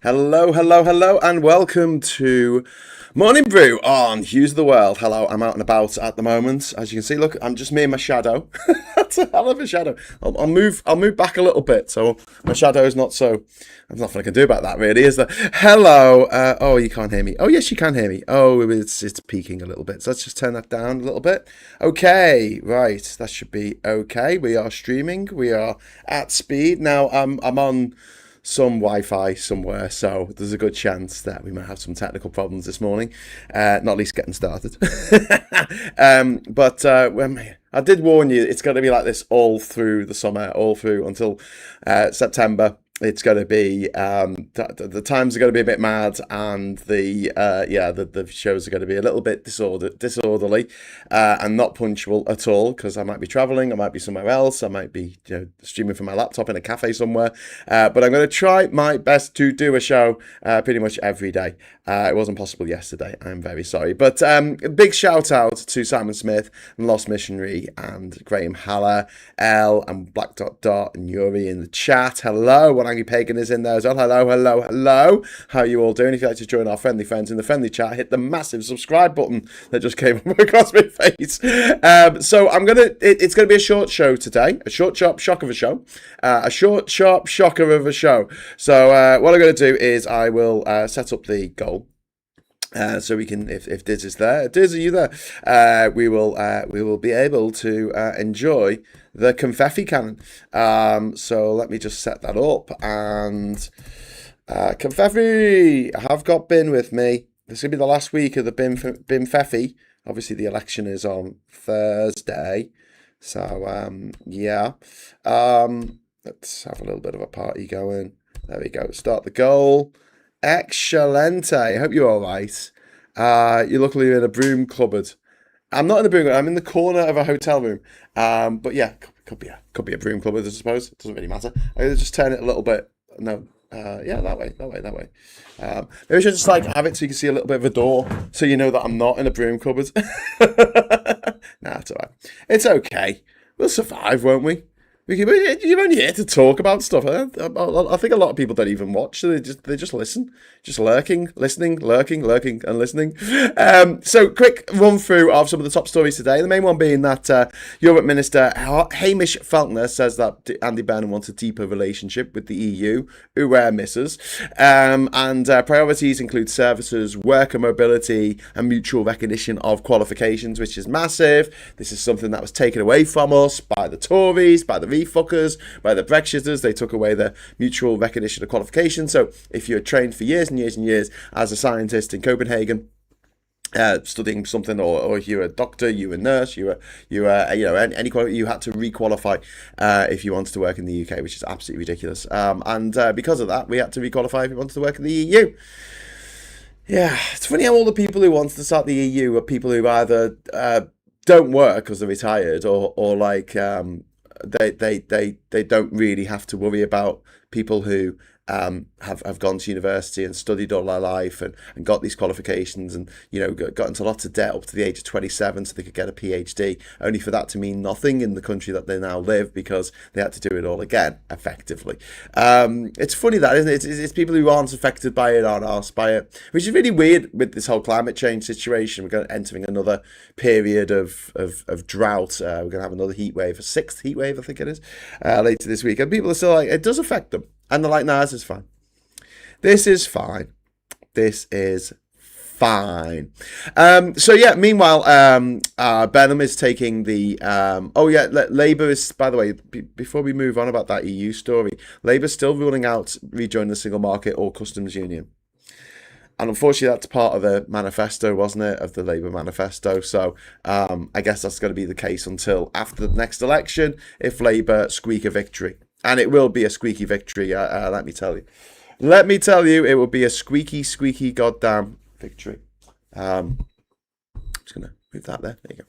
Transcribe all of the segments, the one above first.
Hello, hello, hello, and welcome to Morning Brew on Hughes of the World. Hello, I'm out and about at the moment. As you can see, look, I'm just me and my shadow. That's a hell of a shadow. I'll move back a little bit, so my shadow is not so. There's nothing I can do about that, really, is there? Hello. Oh, you can't hear me. Oh, yes, you can hear me. Oh, it's peaking a little bit. So let's just turn that down a little bit. Okay, right. That should be okay. We are streaming. We are at speed now. I'm on some Wi-Fi somewhere, so there's a good chance that we might have some technical problems this morning, not least getting started. But I did warn you, it's going to be like this all through the summer, all through until September. It's going to be the times are going to be a bit mad, and the shows are going to be a little bit disorderly, and not punctual at all, because I might be traveling, I might be somewhere else, I might be streaming from my laptop in a cafe somewhere, but I'm going to try my best to do a show pretty much every day. It wasn't possible yesterday. I'm very sorry, but a big shout out to Simon Smith and Lost Missionary and Graham Haller, Elle and Black Dot Dot and Yuri in the chat. Hello, One Angry Pagan is in there as well. Hello, hello, hello. How are you all doing? If you'd like to join our friendly friends in the friendly chat, hit the massive subscribe button that just came up across my face. So it's gonna be a short show today, a short sharp shock of a show, a short sharp shocker of a show. So what I'm gonna do is I will set up the goal. So we can, if Diz is there, Diz, are you there? We will be able to enjoy the confetti cannon. So let me just set that up, and confetti. I have got bin with me. This will be the last week of the bin feffy. Obviously, the election is on Thursday, so yeah. Let's have a little bit of a party going. There we go. Start the goal. Excelente. I hope you're all right. You're luckily in a broom cupboard. I'm not in a broom cupboard. I'm in the corner of a hotel room. But yeah, could be a broom cupboard, I suppose. It doesn't really matter. I'm gonna just turn it a little bit. No. Yeah, that way. Maybe I should just have it so you can see a little bit of a door, so you know that I'm not in a broom cupboard. Nah, it's alright. It's okay. We'll survive, won't we? You're only here to talk about stuff. I think a lot of people don't even watch. They just listen, just listening, lurking, and listening. So quick run through of some of the top stories today. The main one being that Europe Minister Hamish Feltner says that Andy Burnham wants a deeper relationship with the EU. Misses. And priorities include services, worker mobility, and mutual recognition of qualifications, which is massive. This is something that was taken away from us by the Tories, by the refuckers, by the Brexiters. They took away the mutual recognition of qualifications. So if you're trained for years and years and years as a scientist in Copenhagen, studying something, or if you're a doctor, you were a nurse, you were any quality, you had to requalify if you wanted to work in the UK, which is absolutely ridiculous. And because of that, we had to requalify if we wanted to work in the EU. Yeah, it's funny how all the people who wanted to start the EU are people who either don't work because they're retired, or they don't really have to worry about people who have gone to university and studied all their life and got these qualifications, and got into lots of debt up to the age of 27 so they could get a PhD, only for that to mean nothing in the country that they now live because they had to do it all again, effectively. It's funny that, isn't it? It's people who aren't affected by it, aren't asked by it, which is really weird with this whole climate change situation. We're entering another period of drought. We're going to have another heat wave, a sixth heat wave, I think it is, later this week, and people are still like, it does affect them. And they're like, nah, this is fine. This is fine. This is fine. So yeah, meanwhile, Burnham is taking the... Labour is, by the way, before we move on about that EU story, Labour's still ruling out rejoining the single market or customs union. And unfortunately, that's part of the manifesto, wasn't it, of the Labour manifesto. So I guess that's going to be the case until after the next election, if Labour squeak a victory. And it will be a squeaky victory, let me tell you. Let me tell you, it will be a squeaky, squeaky goddamn victory. I'm just going to move that there. There you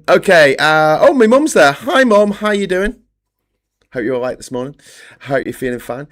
go. Okay. Oh, my mum's there. Hi, Mum. How you doing? Hope you're all right this morning. Hope you're feeling fine.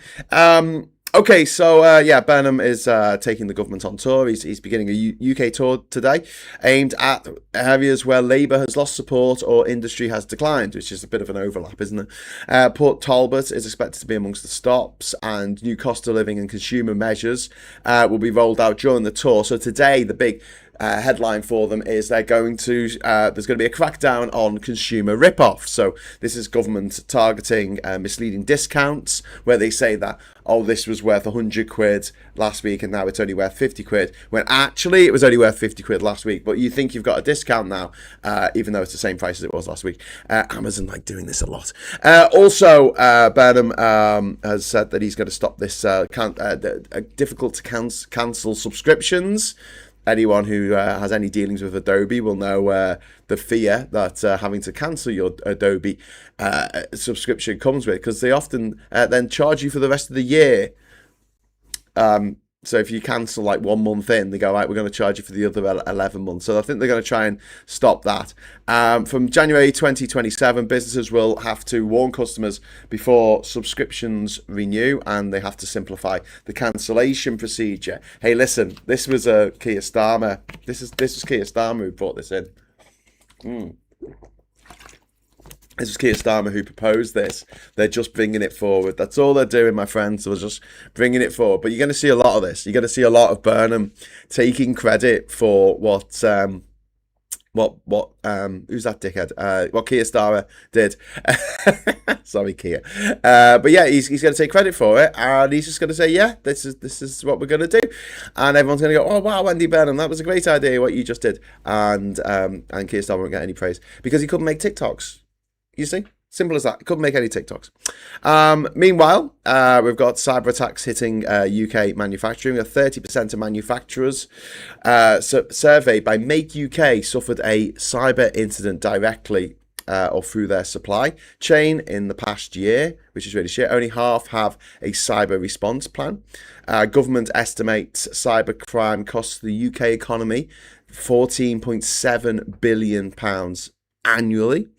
Okay, so yeah, Burnham is taking the government on tour. He's beginning a UK tour today, aimed at areas where Labour has lost support or industry has declined, which is a bit of an overlap, isn't it? Port Talbot is expected to be amongst the stops, and new cost of living and consumer measures will be rolled out during the tour. So today, the big headline for them is they're going to there's going to be a crackdown on consumer rip-off. So this is government targeting misleading discounts where they say that, oh, this was worth 100 quid last week and now it's only worth 50 quid, when actually it was only worth 50 quid last week, but you think you've got a discount now, even though it's the same price as it was last week. Amazon like doing this a lot. Also, Burnham has said that he's going to stop this difficult to cancel subscriptions. Anyone who has any dealings with Adobe will know the fear that having to cancel your Adobe subscription comes with, because they often then charge you for the rest of the year. So if you cancel like 1 month in, they go, right, we're going to charge you for the other 11 months. So I think they're going to try and stop that. From January 2027, businesses will have to warn customers before subscriptions renew, and they have to simplify the cancellation procedure. Hey, listen, this was a Keir Starmer. This was Keir Starmer who brought this in. This was Keir Starmer who proposed this. They're just bringing it forward. That's all they're doing, my friends. They're just bringing it forward. But you're going to see a lot of this. You're going to see a lot of Burnham taking credit for what who's that dickhead? What Keir Starmer did. Sorry, Keir. But yeah, he's going to take credit for it, and he's just going to say, yeah, this is what we're going to do, and everyone's going to go, oh wow, Andy Burnham, that was a great idea what you just did, and Keir Starmer won't get any praise because he couldn't make TikToks. You see? Simple as that. Couldn't make any TikToks. Meanwhile, we've got cyber attacks hitting UK manufacturing. 30% of manufacturers surveyed by Make UK suffered a cyber incident directly or through their supply chain in the past year, which is really shit. Only half have a cyber response plan. Government estimates cybercrime costs the UK economy £14.7 billion annually.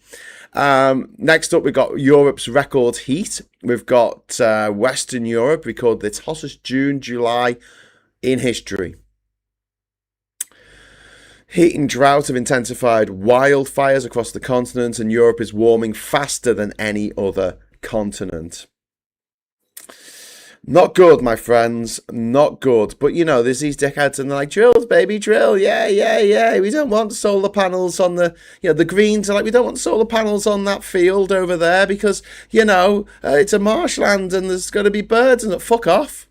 Next up, we've got Europe's record heat. We've got Western Europe record its hottest June, July in history. Heat and drought have intensified wildfires across the continent, and Europe is warming faster than any other continent. Not good, my friends. Not good. But, you know, there's these dickheads and they're like, drills, baby, drill. Yeah. We don't want solar panels on the, the Greens are like, we don't want solar panels on that field over there because, it's a marshland and there's going to be birds and fuck off.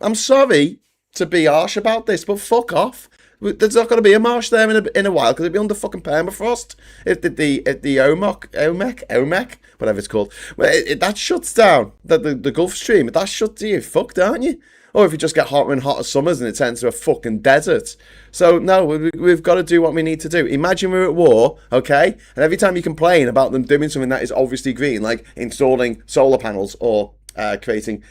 I'm sorry to be harsh about this, but fuck off. There's not going to be a marsh there in a while because it'll be under fucking permafrost. If the OMEC, whatever it's called, that shuts down the Gulf Stream. That shuts you fucked, aren't you? Or if you just get hotter and hotter summers and it turns into a fucking desert. So no, we've got to do what we need to do. Imagine we're at war, okay? And every time you complain about them doing something that is obviously green, like installing solar panels or creating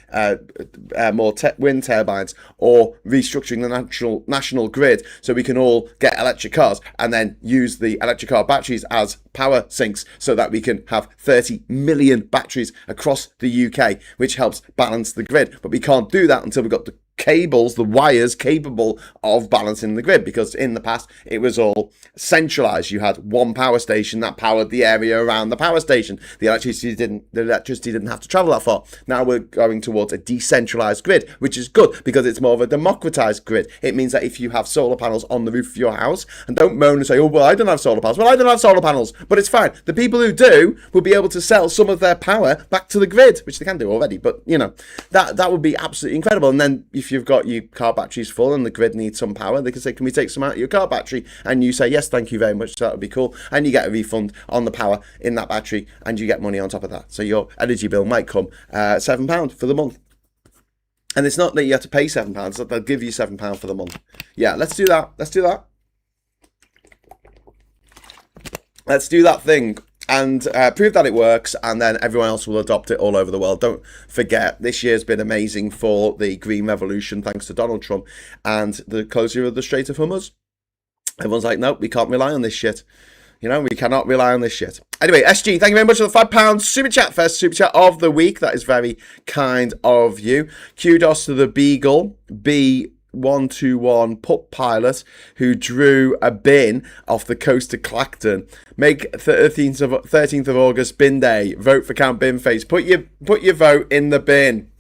more wind turbines or restructuring the national grid so we can all get electric cars and then use the electric car batteries as power sinks so that we can have 30 million batteries across the UK, which helps balance the grid. But we can't do that until we've got the cables, the wires capable of balancing the grid, because in the past it was all centralized. You had one power station that powered the area around the power station. The electricity didn't have to travel that far. Now we're going towards a decentralized grid, which is good because it's more of a democratized grid. It means that if you have solar panels on the roof of your house, and don't moan and say, oh well, I don't have solar panels. Well, I don't have solar panels, but it's fine. The people who do will be able to sell some of their power back to the grid, which they can do already, but that would be absolutely incredible. And then if you've got your car batteries full and the grid needs some power, they can say, can we take some out of your car battery? And you say, yes, thank you very much, that would be cool. And you get a refund on the power in that battery and you get money on top of that. So your energy bill might come £7 for the month. And it's not that you have to pay £7, it's that they'll give you £7 for the month. Yeah, let's do that. Let's do that thing and prove that it works, and then everyone else will adopt it all over the world. Don't forget, this year's been amazing for the Green Revolution thanks to Donald Trump and the closure of the Strait of Hormuz. Everyone's like, nope, we can't rely on this shit. We cannot rely on this shit. Anyway, SG, thank you very much for the £5 super chat. First super chat of the week. That is very kind of you. Kudos to the Beagle, B121 pup pilot, who drew a bin off the coast of Clacton. Make 13th of August bin day. Vote for Count Binface. Put your vote in the bin.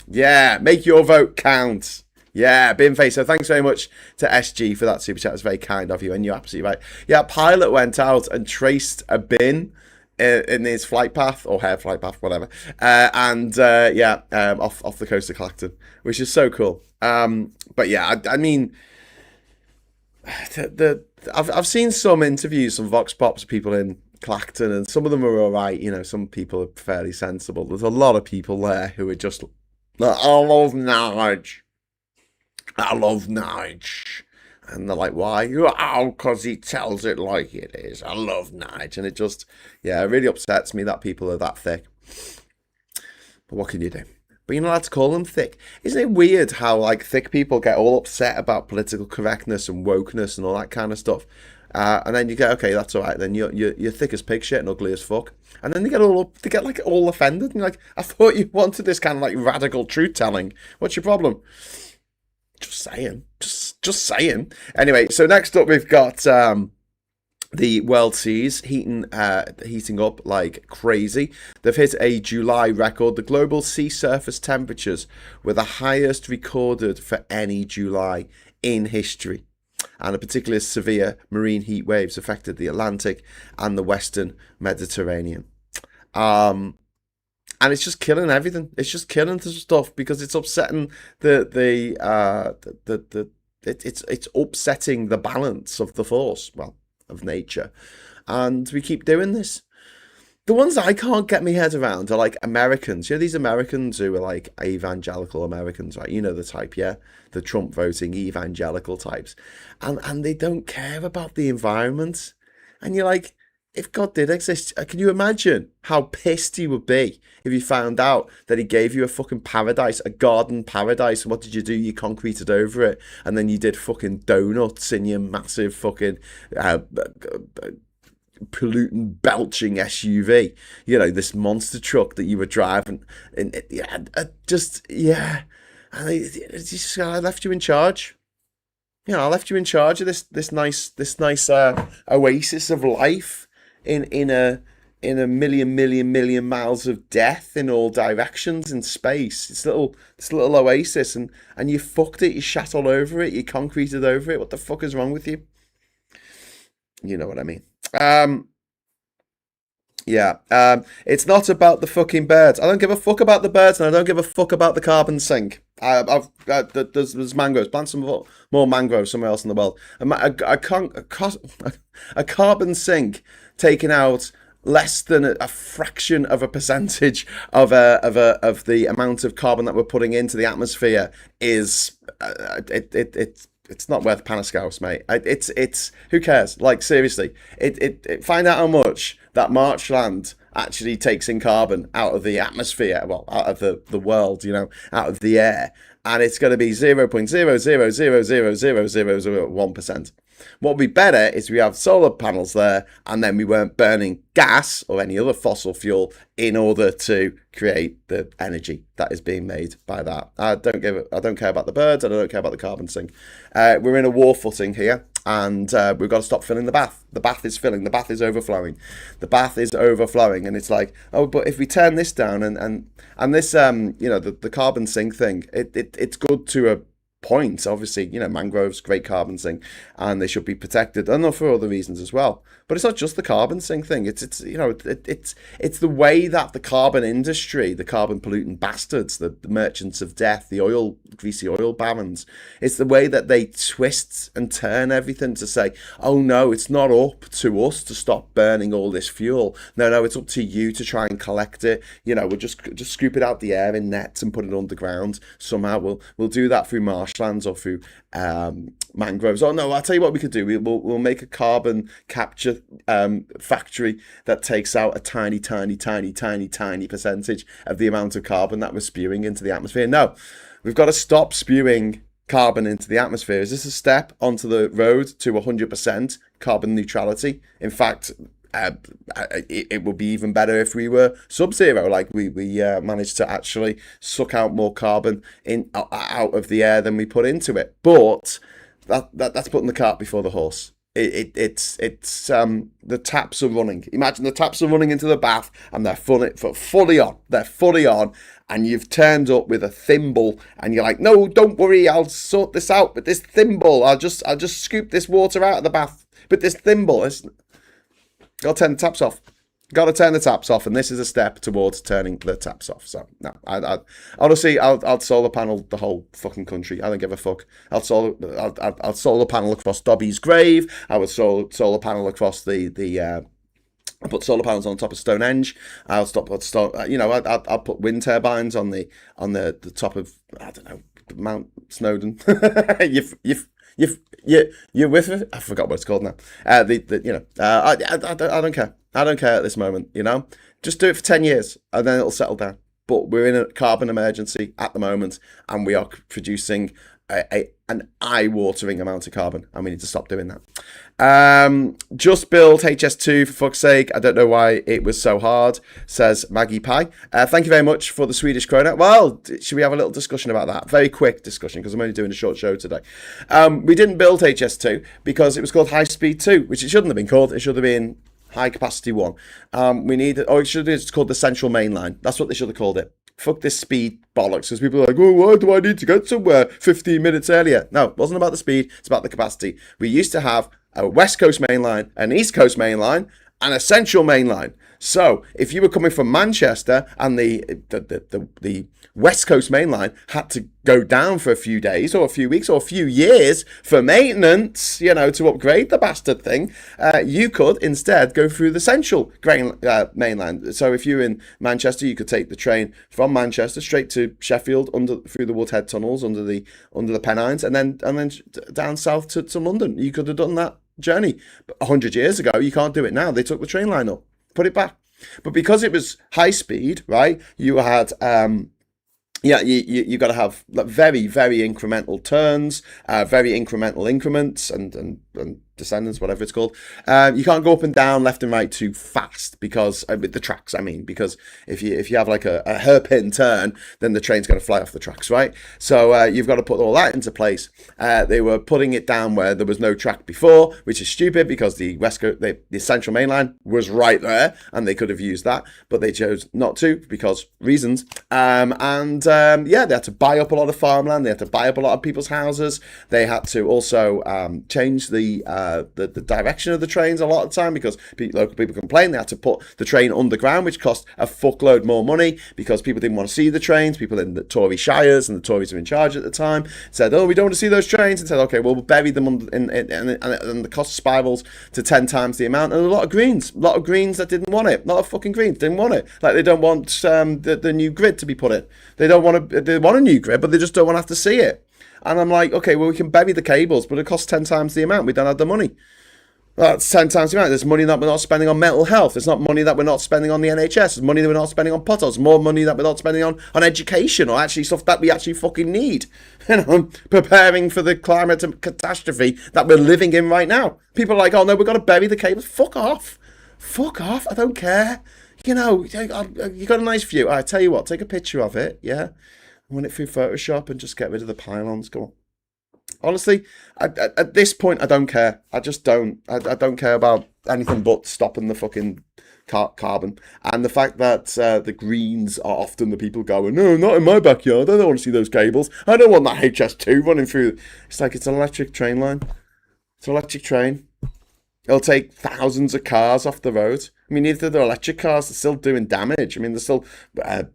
Yeah, make your vote count. Yeah, Binface. So thanks very much to SG for that super chat. It's very kind of you, and you're absolutely right. Yeah, pilot went out and traced a bin in his flight path, or hair flight path, whatever, off the coast of Clacton, which is so cool. But yeah, I mean, I've seen some interviews, some Vox Pops people in Clacton, and some of them are all right. Some people are fairly sensible. There's a lot of people there who are just, I love Nige. I love Nige. And they're like, why? Oh, because he tells it like it is. I love Nige. And it just, it really upsets me that people are that thick. But what can you do? But you're not allowed to call them thick. Isn't it weird how, thick people get all upset about political correctness and wokeness and all that kind of stuff? And then you go, okay, that's all right. Then you're thick as pig shit and ugly as fuck. And then they get all offended. And you're like, I thought you wanted this kind of radical truth telling. What's your problem? Just saying. Just saying. Anyway, so next up we've got the world seas heating up like crazy. They've hit a July record. The global sea surface temperatures were the highest recorded for any July in history. And a particularly severe marine heat waves affected the Atlantic and the Western Mediterranean. And it's just killing everything. It's just killing the stuff because it's upsetting it's upsetting the balance of the force, of nature. And we keep doing this. The ones I can't get my head around are Americans. These Americans who are evangelical Americans, right? The type, yeah? The Trump voting evangelical types. And they don't care about the environment. And you're like, if God did exist, can you imagine how pissed he would be if he found out that he gave you a fucking paradise, a garden paradise, and what did you do? You concreted over it, and then you did fucking donuts in your massive fucking pollutant belching SUV, this monster truck that you were driving, and I left you in charge. I left you in charge of this nice oasis of life in a million miles of death in all directions in space. This little oasis, and you fucked it. You shat all over it. You concreted over it. What the fuck is wrong with you? You know what I mean. It's not about the fucking birds. I don't give a fuck about the birds, and I don't give a fuck about the carbon sink. There's mangroves. Plant some more mangroves somewhere else in the world. A carbon sink taking out less than a fraction of a percentage of the amount of carbon that we're putting into the atmosphere is it's not worth Paniscouse, mate. It's who cares? Seriously, find out how much that marshland actually takes in carbon out of the atmosphere, out of the world, out of the air, and it's going to be 0.000000001%. What would be better is we have solar panels there, and then we weren't burning gas or any other fossil fuel in order to create the energy that is being made by that. I don't care about the birds, and I don't care about the carbon sink. We're in a war footing here, and we've got to stop filling the bath. The bath is filling. The bath is overflowing. The bath is overflowing, and it's like, oh, but if we turn this down and this, the carbon sink thing, it's good to a point. Obviously, mangroves, great carbon sink, and they should be protected, and for other reasons as well. But it's not just the carbon sink thing. It's the way that the carbon industry, the carbon pollutant bastards, the merchants of death, the greasy oil barons, it's the way that they twist and turn everything to say, oh no, it's not up to us to stop burning all this fuel. No, it's up to you to try and collect it. We'll just scoop it out the air in nets and put it underground. Somehow we'll do that through marshlands or through mangroves. Oh no, I'll tell you what we could do. We'll make a carbon capture factory that takes out a tiny percentage of the amount of carbon that we're spewing into the atmosphere. No, we've got to stop spewing carbon into the atmosphere. Is this a step onto the road to 100% carbon neutrality. In fact, it would be even better if we were sub-zero, like we managed to actually suck out more carbon out of the air than we put into it. But that's putting the cart before the horse. It's the taps are running. Imagine the taps are running into the bath and they're fully on. They're fully on, and you've turned up with a thimble, and you're like, no, don't worry, I'll sort this out with this thimble. I'll just scoop this water out of the bath with this thimble. Got to turn the taps off. Got to turn the taps off, and this is a step towards turning the taps off. So no, I honestly, I'll solar panel the whole fucking country. I don't give a fuck. I'll solar panel across Dobby's grave. I would solar panel across the. I put solar panels on top of Stonehenge. I'll put wind turbines on the top of, I don't know, Mount Snowdon. You're with it? I forgot what it's called now. I don't care. I don't care at this moment, Just do it for 10 years and then it'll settle down. But we're in a carbon emergency at the moment, and we are producing an eye-watering amount of carbon, and we need to stop doing that. Just build HS2 for fuck's sake. I don't know why it was so hard, says Maggie Pie. Thank you very much for the Swedish krona. Well, should we have a little discussion about that? Very quick discussion, because I'm only doing a short show today. We didn't build HS2 because it was called High Speed 2, which it shouldn't have been called. It should have been High Capacity 1. It should have been called the Central Main Line. That's what they should have called it. Fuck this speed bollocks, because people are like, oh, why do I need to get somewhere 15 minutes earlier? No, it wasn't about the speed, it's about the capacity. We used to have a West Coast main line, an East Coast main line, and a Central main line. So if you were coming from Manchester and the West Coast main line had to go down for a few days or a few weeks or a few years for maintenance, to upgrade the bastard thing, you could instead go through the Central main line. So if you're in Manchester, you could take the train from Manchester straight to Sheffield through the Woodhead tunnels under the Pennines, and then down south to London. You could have done that journey. But 100 years ago, you can't do it now. They took the train line up, put it back. But because it was high speed, right, you had you got to have very, very incremental turns, very incremental increments and descendants, whatever it's called. You can't go up and down, left and right too fast, because with the tracks, because if you have like a hairpin turn, then the train's going to fly off the tracks, right? So you've got to put all that into place. They were putting it down where there was no track before, which is stupid, because the West Coast, the Central Main Line was right there, and they could have used that, but they chose not to because reasons. They had to buy up a lot of farmland. They had to buy up a lot of people's houses. They had to also change the direction of the trains a lot of the time, because local people complained. They had to put the train underground, which cost a fuckload more money, because people didn't want to see the trains. People in the Tory shires, and the Tories were in charge at the time, said, oh, we don't want to see those trains, and said, okay, well, we'll bury them and the cost spirals to 10 times the amount. And a lot of Greens that didn't want it. A lot of fucking Greens didn't want it. Like, they don't want the new grid to be put in. They want a new grid, but they just don't want to have to see it. And I'm like, okay, well, we can bury the cables, but it costs 10 times the amount. We don't have the money. That's 10 times the amount. There's money that we're not spending on mental health. There's not money that we're not spending on the NHS. There's money that we're not spending on potholes. More money that we're not spending on education, or actually stuff that we actually fucking need. Preparing for the climate catastrophe that we're living in right now. People are like, oh no, we've got to bury the cables. Fuck off. I don't care. You got a nice view. I tell you what, take a picture of it, yeah? Run it through Photoshop and just get rid of the pylons. Go on. Honestly, at this point, I don't care. I just don't. I don't care about anything but stopping the fucking carbon. And the fact that the Greens are often the people going, no, not in my backyard. I don't want to see those cables. I don't want that HS2 running through. It's like, it's an electric train line. It's an electric train. It'll take thousands of cars off the road. I mean, if they're electric cars, they're still doing damage. I mean, they're still... rubber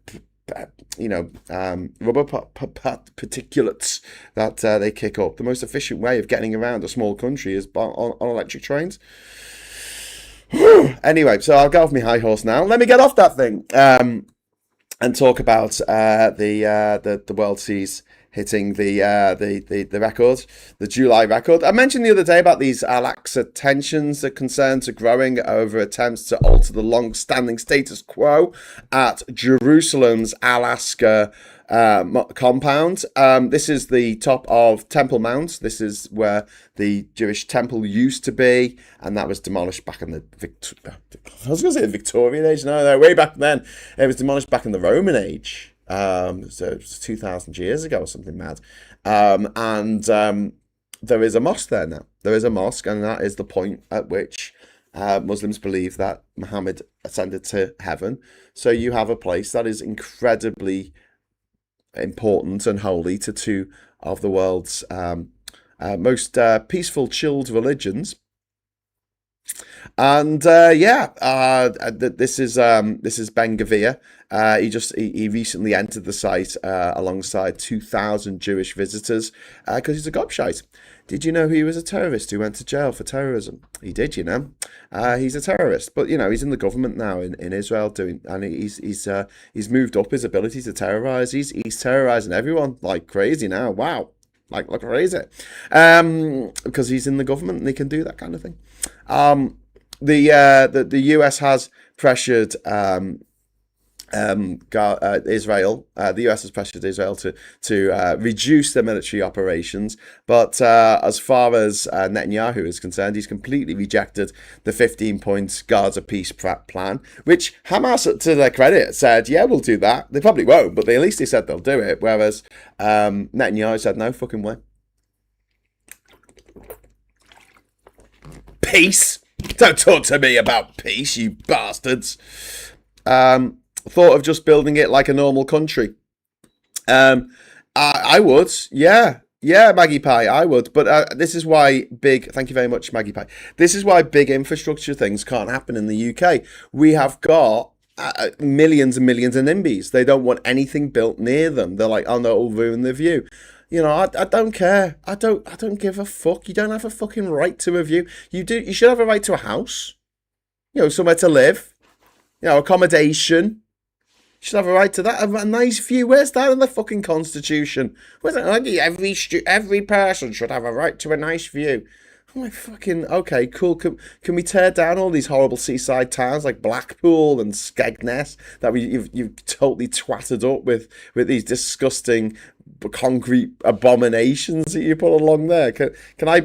particulates that they kick up. The most efficient way of getting around a small country is on electric trains. Anyway, so I'll get off my high horse now. Let me get off that thing and talk about the world seas hitting the record, the July record. I mentioned the other day about these al-Aqsa tensions. The concerns are growing over attempts to alter the long-standing status quo at Jerusalem's al-Aqsa compound. This is the top of Temple Mount. This is where the Jewish temple used to be, and that was demolished back in the I was going to say the Victorian age. No, way back then. It was demolished back in the Roman age. So it was 2,000 years ago or something mad. There is a mosque there now. There is a mosque, and that is the point at which Muslims believe that Muhammad ascended to heaven. So you have a place that is incredibly important and holy to two of the world's most peaceful, chilled religions. And this is Ben Gavir. He recently entered the site alongside 2,000 Jewish visitors because he's a gobshite. Did you know he was a terrorist who went to jail for terrorism? He did, you know. He's a terrorist, but you know he's in the government now in Israel and he's moved up his ability to terrorize. He's terrorizing everyone like crazy now. Wow, like crazy, because he's in the government and he can do that kind of thing. The US has pressured Israel. The US has pressured Israel to reduce their military operations, but as far as Netanyahu is concerned, he's completely rejected the 15-point Gaza peace plan, which Hamas, to their credit, said, yeah, we'll do that. They probably won't, but at least they said they'll do it, whereas Netanyahu said, no fucking way. Peace? Don't talk to me about peace, you bastards. Thought of just building it like a normal country. I would, yeah, Maggie Pie, I would. But this is why thank you very much, Maggie Pie. This is why big infrastructure things can't happen in the UK. We have got millions and millions of NIMBYs. They don't want anything built near them. They're like, oh no, it'll ruin the view. You know, I don't care. I don't give a fuck. You don't have a fucking right to a view. You should have a right to a house. You know, somewhere to live. You know, accommodation. You should have a right to that. A nice view. Where's that in the fucking Constitution? Where's that? Every person should have a right to a nice view. I'm like, fucking, okay, cool. Can we tear down all these horrible seaside towns like Blackpool and Skegness that you've totally twatted up with these disgusting concrete abominations that you put along there? Can I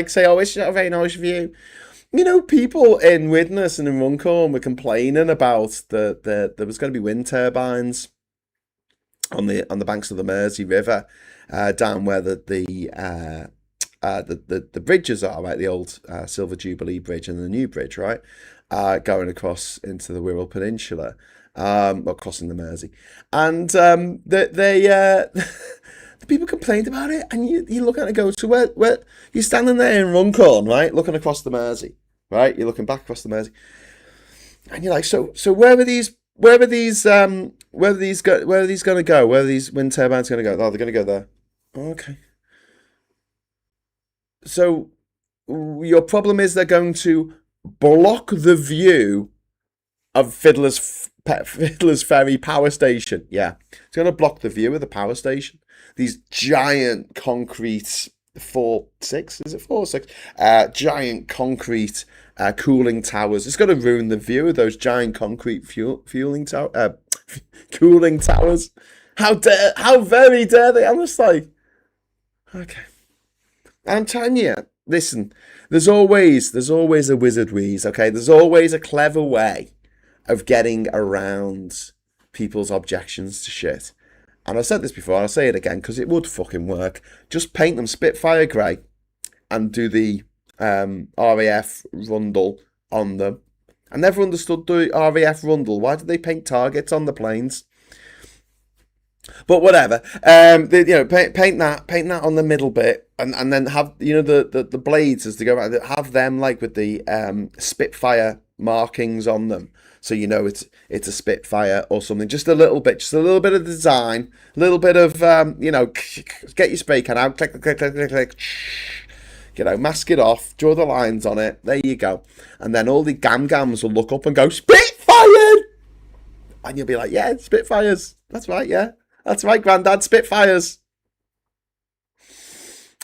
say, oh, it's not a very nice view? You know, people in Widnes and in Runcorn were complaining about there was going to be wind turbines on the banks of the Mersey River, down where the bridges are, right? The old Silver Jubilee Bridge and the new bridge, right? Going across into the Wirral Peninsula, or crossing the Mersey, and the people complained about it, and you look at it and go, so where you're standing there in Runcorn, right, looking across the Mersey, right? You're looking back across the Mersey, and you're like, so where are these going to go? Where are these wind turbines going to go? Oh, they're going to go there. Okay. So your problem is they're going to block the view of Fiddler's Ferry power station. Yeah, it's going to block the view of the power station. These giant concrete 4.6, is it 4.6? Giant concrete cooling towers. It's going to ruin the view of those giant concrete cooling towers. How very dare they? I'm just like, okay. I'm telling you, listen, there's always a wizard wheeze, okay? There's always a clever way of getting around people's objections to shit. And I said this before, and I'll say it again, because it would fucking work. Just paint them Spitfire grey and do the RAF rundle on them. I never understood the RAF rundle. Why did they paint targets on the planes? But whatever, paint that on the middle bit, and then have, you know, the blades as they go around, have them like with the Spitfire markings on them, so you know it's a Spitfire or something. Just a little bit of design, a little bit of get your spray can out, click, you know, mask it off, draw the lines on it. There you go, and then all the gams will look up and go Spitfire, and you'll be like, yeah, Spitfires. That's right, yeah. That's right, Grandad, Spitfires.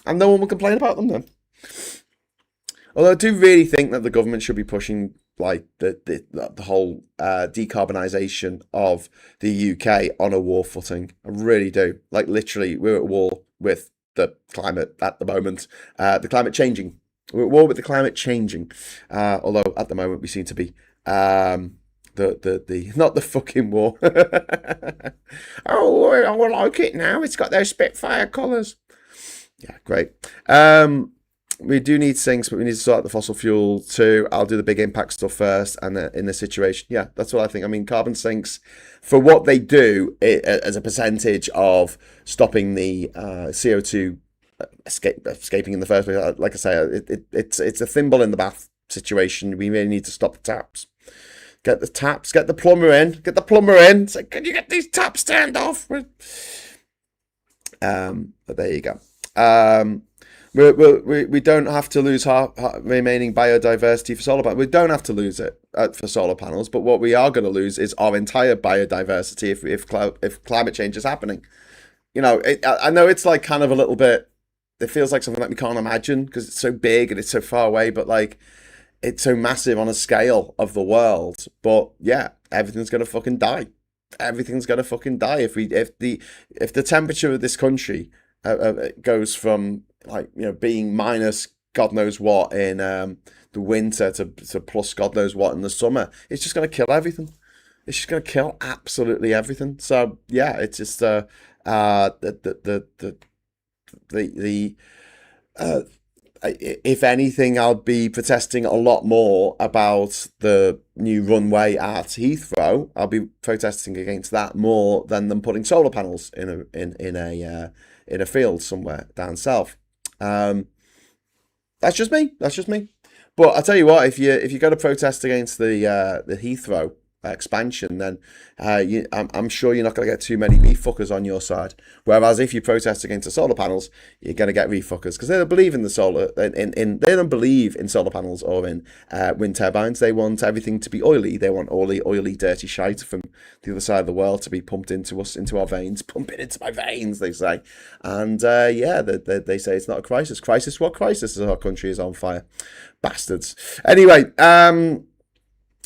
And no one will complain about them then. Although I do really think that the government should be pushing like the whole decarbonisation of the UK on a war footing. I really do. Like literally, we're at war with the climate at the moment. The climate changing. We're at war with the climate changing. Although at the moment we seem to be the not the fucking war. Oh, I like it now. It's got those Spitfire colours. Yeah, great. We do need sinks, but we need to sort out the fossil fuel too. I'll do the big impact stuff first, and then in this situation, yeah, that's what I think. I mean, carbon sinks, for what they do as a percentage of stopping the CO2 escaping in the first place. Like I say, it's a thimble in the bath situation. We really need to stop the taps. Get the taps. Get the plumber in. Get the plumber in. Say, can you get these taps turned off? But there you go. We don't have to lose remaining biodiversity for solar panels. We don't have to lose it for solar panels, but what we are going to lose is our entire biodiversity if climate change is happening. You know, I know it's like kind of a little bit, it feels like something that we can't imagine because it's so big and it's so far away, but like it's so massive on a scale of the world. But yeah, everything's going to fucking die. Everything's going to fucking die if the temperature of this country goes from, like, you know, being minus God knows what in the winter to plus God knows what in the summer. It's just going to kill everything. It's just going to kill absolutely everything. So yeah, it's just if anything, I'll be protesting a lot more about the new runway at Heathrow. I'll be protesting against that more than them putting solar panels in a field somewhere down south. That's just me. But I'll tell you what, if you go to protest against the Heathrow expansion, then I'm sure you're not going to get too many refuckers on your side. Whereas if you protest against the solar panels, you're going to get refuckers because they don't believe in the solar. They don't believe in solar panels or in wind turbines. They want everything to be oily. They want oily, dirty shite from the other side of the world to be pumped into us, into our veins. Pump it into my veins, they say. And yeah, they say it's not a crisis. Crisis? What crisis? Our country is on fire. Bastards. Anyway,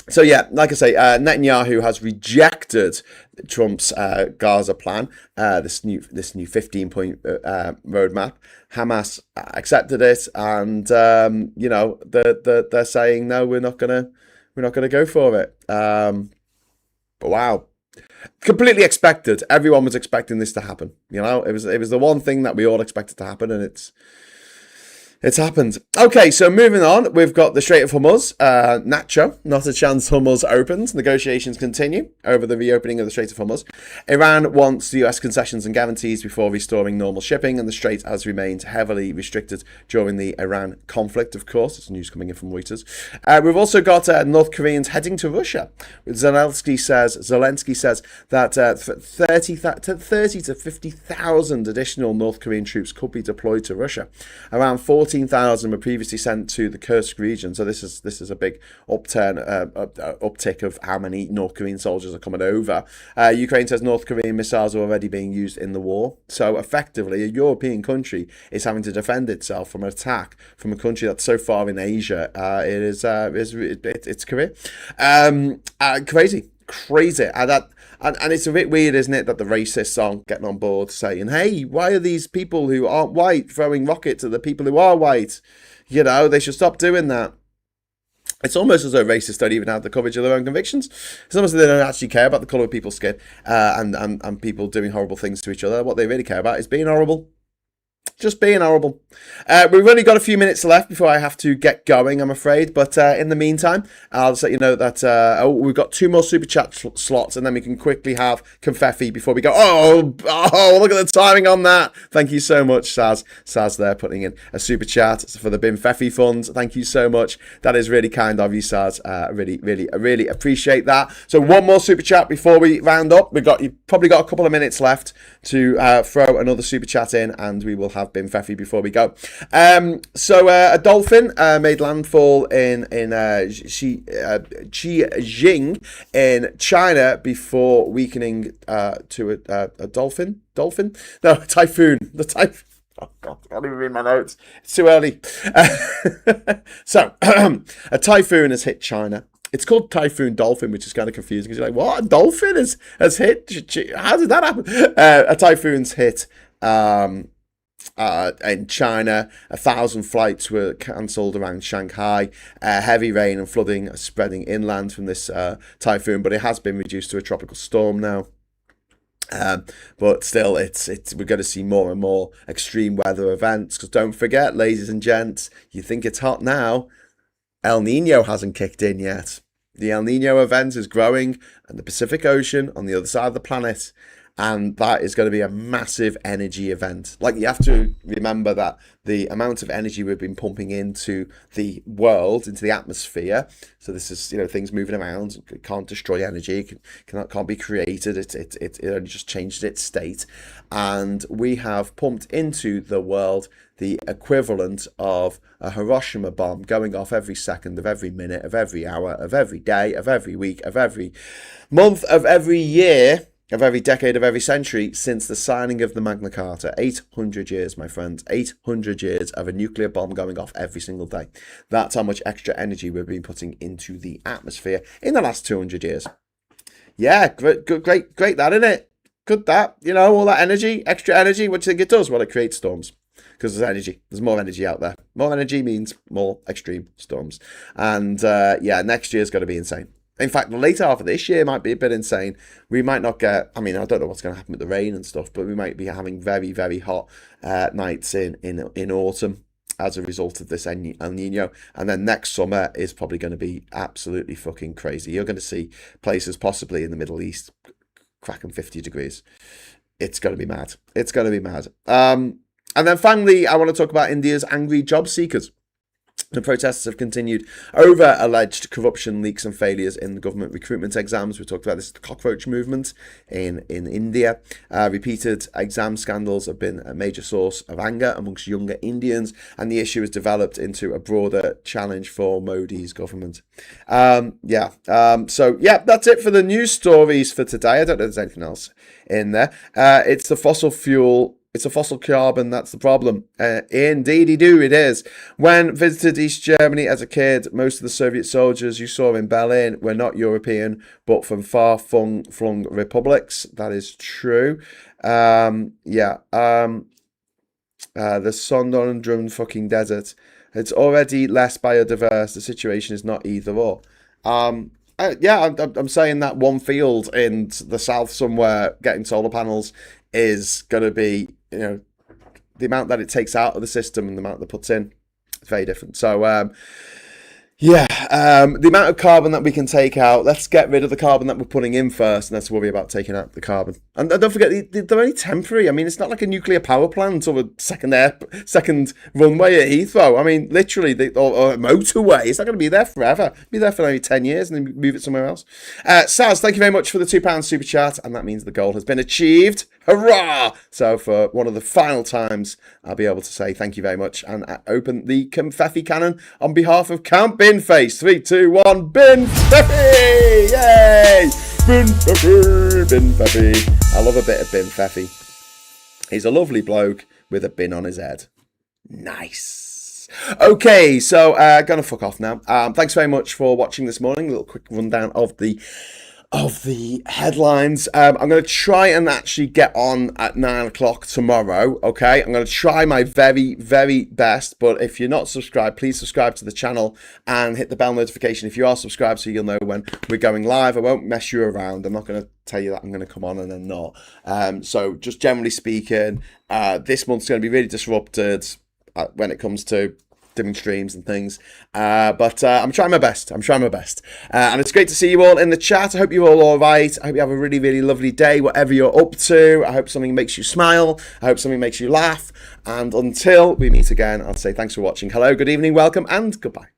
so yeah, like I say, Netanyahu has rejected Trump's Gaza plan, this new 15-point roadmap. Hamas accepted it, and you know, they're saying no, we're not gonna go for it. But wow, completely expected. Everyone was expecting this to happen. You know, it was the one thing that we all expected to happen, and it's happened. Okay, so moving on, we've got the Strait of Hormuz. Nacho, not a chance Hormuz opens. Negotiations continue over the reopening of the Strait of Hormuz. Iran wants the US concessions and guarantees before restoring normal shipping, and the Strait has remained heavily restricted during the Iran conflict, of course. It's news coming in from Reuters. We've also got North Koreans heading to Russia. Zelenskyy says that 30 to 50,000 additional North Korean troops could be deployed to Russia. Around 14,000 were previously sent to the Kursk region, so this is a big uptick of how many North Korean soldiers are coming over. Ukraine says North Korean missiles are already being used in the war, so effectively a European country is having to defend itself from an attack from a country that's so far in Asia. It's Korea. Crazy. And it's a bit weird, isn't it, that the racists aren't getting on board saying, hey, why are these people who aren't white throwing rockets at the people who are white? You know, they should stop doing that. It's almost as though racists don't even have the coverage of their own convictions. It's almost as though they don't actually care about the colour of people's skin and people doing horrible things to each other. What they really care about is being horrible. Just being horrible. We've only got a few minutes left before I have to get going, I'm afraid. But in the meantime, I'll just let you know that we've got 2 more super chat slots, and then we can quickly have confetti before we go. Oh, look at the timing on that. Thank you so much, Saz. Saz there putting in a super chat for the Bimfefi funds. Thank you so much. That is really kind of you, Saz. I really appreciate that. So one more super chat before we round up. You've probably got a couple of minutes left to throw another super chat in, and we will have Bimfefi before we go. So a dolphin made landfall in Xijing in China before weakening to a dolphin. No, typhoon. The typhoon. Oh God, I can't even read my notes. It's too early. So a typhoon has hit China. It's called Typhoon Dolphin, which is kind of confusing because you're like, what? A dolphin has hit? How did that happen? A typhoon's hit in China. 1,000 flights were cancelled around Shanghai. Heavy rain and flooding are spreading inland from this typhoon, but it has been reduced to a tropical storm now. But still, we're going to see more and more extreme weather events. Because don't forget, ladies and gents, you think it's hot now. El Nino hasn't kicked in yet. The El Nino event is growing in the Pacific Ocean on the other side of the planet. And that is going to be a massive energy event. Like, you have to remember that the amount of energy we've been pumping into the world, into the atmosphere. So this is, things moving around. It can't destroy energy. It can't be created. It only just changed its state. And we have pumped into the world the equivalent of a Hiroshima bomb going off every second of every minute of every hour of every day of every week of every month of every year of every decade of every century since the signing of the Magna Carta. 800 years, my friends. 800 years of a nuclear bomb going off every single day. That's how much extra energy we've been putting into the atmosphere in the last 200 years. Yeah, great, that, isn't it? Good that. All that energy, extra energy. What do you think it does? Well, it creates storms. Because there's energy. There's more energy out there. More energy means more extreme storms. And next year's got to be insane. In fact, the later half of this year might be a bit insane. We might not get, I don't know what's going to happen with the rain and stuff, but we might be having very, very hot nights in autumn as a result of this El Nino. And then next summer is probably going to be absolutely fucking crazy. You're going to see places possibly in the Middle East cracking 50 degrees. It's going to be mad. It's going to be mad. And then finally, I want to talk about India's angry job seekers. The protests have continued over alleged corruption, leaks and failures in the government recruitment exams. We talked about this cockroach movement in India. Repeated exam scandals have been a major source of anger amongst younger Indians, and the issue has developed into a broader challenge for Modi's government. So that's it for the news stories for today. I don't know if there's anything else in there. It's the fossil fuel. It's a fossil carbon, that's the problem. Indeedy-do, it is. When visited East Germany as a kid, most of the Soviet soldiers you saw in Berlin were not European, but from far-flung republics. That is true. The Sondern fucking desert. It's already less biodiverse. The situation is not either or. I'm saying that one field in the south somewhere getting solar panels is going to be, the amount that it takes out of the system and the amount that puts in, it's very different. So, the amount of carbon that we can take out, let's get rid of the carbon that we're putting in first, and let's worry about taking out the carbon. And don't forget, they're only temporary. It's not like a nuclear power plant or a second runway at Heathrow. Literally, or a motorway. It's not going to be there forever. Be there for only 10 years and then move it somewhere else. Saz, thank you very much for the £2 super chat, and that means the goal has been achieved. Hurrah! So for one of the final times, I'll be able to say thank you very much and open the confetti cannon on behalf of Count Binface. 3, 2, 1, Binfetti! Yay! Binfetti. I love a bit of Binfetti. He's a lovely bloke with a bin on his head. Nice. Okay, so gonna fuck off now. Thanks very much for watching this morning. A little quick rundown of the headlines. I'm going to try and actually get on at 9 o'clock tomorrow, okay? I'm going to try my very, very best, but if you're not subscribed, please subscribe to the channel and hit the bell notification if you are subscribed so you'll know when we're going live. I won't mess you around. I'm not going to tell you that I'm going to come on and then not. So just generally speaking, this month's going to be really disrupted when it comes to doing streams and things, but I'm trying my best. And it's great to see you all in the chat. I hope you're all right. I hope you have a really, really lovely day, whatever you're up to. I hope something makes you smile. I hope something makes you laugh. And until we meet again, I'll say thanks for watching. Hello, good evening, welcome, and goodbye.